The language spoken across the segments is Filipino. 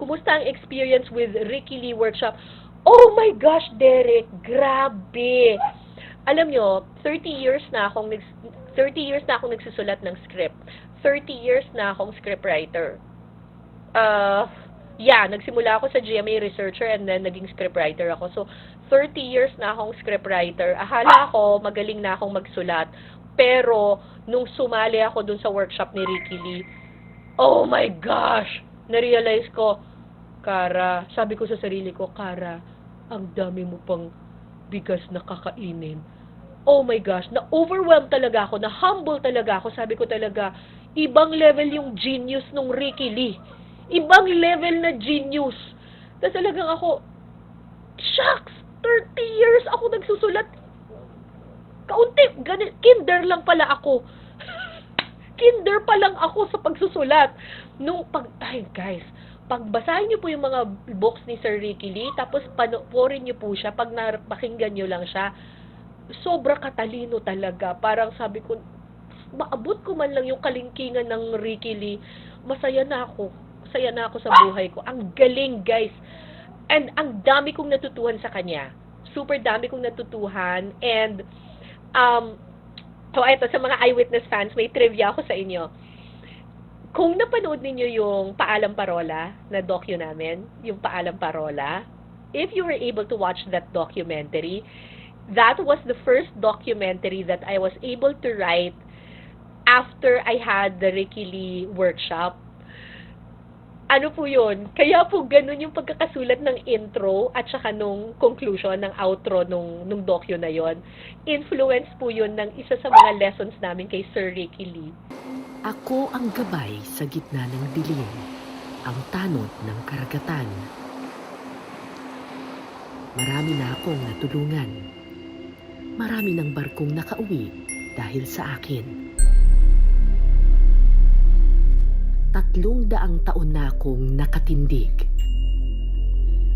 kumusta ang experience with Ricky Lee workshop? Oh my gosh, Derek, grabe. Alam nyo, 30 years na akong nagsusulat ng script. 30 years na akong scriptwriter. Nagsimula ako sa GMA researcher and then naging scriptwriter ako. So, 30 years na akong scriptwriter. Akala ko magaling na akong magsulat. Pero, nung sumali ako dun sa workshop ni Ricky Lee, oh my gosh! Na-realize ko, Kara, sabi ko sa sarili ko, Kara, ang dami mo pang bigas na kakainin. Oh my gosh, na-overwhelmed talaga ako, na-humble talaga ako. Sabi ko talaga, ibang level yung genius nung Ricky Lee. Ibang level na genius. Tapos talagang ako, shucks, 30 years ako nagsusulat. Kaunti, kinder lang pala ako. Kinder pa lang ako sa pagsusulat. Guys, pagbasahin niyo po yung mga books ni Sir Ricky Lee, tapos panoorin niyo po siya, pag napakinggan niyo lang siya, sobra katalino talaga. Parang sabi ko, maabot ko man lang yung kalingkingan ng Ricky Lee, masaya na ako. Masaya na ako sa buhay ko. Ang galing, guys. And ang dami kong natutuhan sa kanya. Super dami kong natutuhan. And, ito, sa mga eyewitness fans, may trivia ako sa inyo. Kung napanood ninyo yung Paalam Parola na docu namin, yung Paalam Parola, if you were able to watch that documentary, that was the first documentary that I was able to write after I had the Ricky Lee workshop. Ano po yun? Kaya po ganun yung pagkakasulat ng intro at saka nung conclusion, ng outro nung docu na yon. Influence po yun ng isa sa mga lessons namin kay Sir Ricky Lee. Ako ang gabay sa gitna ng dilim, ang tanod ng karagatan. Marami na akong natulungan. Marami ng barkong nakauwi dahil sa akin. 300 taon na akong nakatindig.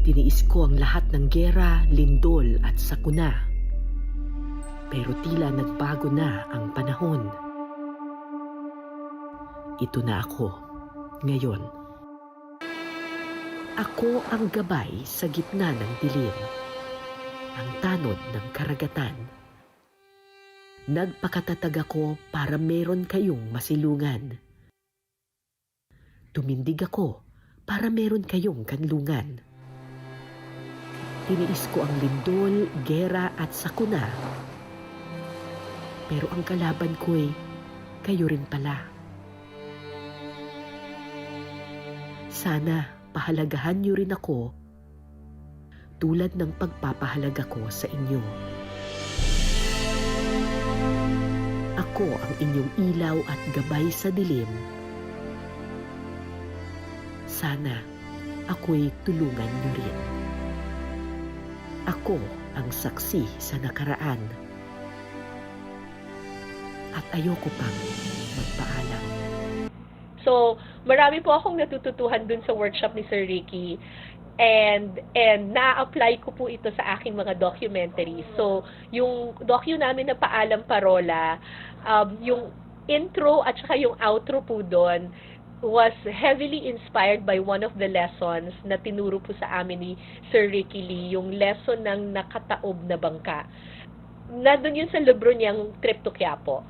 Tiniis ko ang lahat ng gera, lindol at sakuna. Pero tila nagbago na ang panahon. Ito na ako, ngayon. Ako ang gabay sa gitna ng dilim, ang tanod ng karagatan. Nagpakatatag ako para meron kayong masilungan. Tumindig ako para meron kayong kanlungan. Tiniis ko ang lindol, gera at sakuna. Pero ang kalaban ko'y kayo rin pala. Sana pahalagahan niyo rin ako tulad ng pagpapahalaga ko sa inyo. Ako ang inyong ilaw at gabay sa dilim. Sana ako'y tulungan niyo rin. Ako ang saksi sa nakaraan. At ayoko pang magpaalam. So, marami po akong natututuhan dun sa workshop ni Sir Ricky. And na-apply ko po ito sa aking mga documentaries. So, yung docu namin na Paalam Parola, yung intro at saka yung outro po doon, was heavily inspired by one of the lessons na tinuro po sa amin ni Sir Ricky Lee, yung lesson ng nakataob na bangka. Nandun yun sa libro niyang Trip to Quiapo.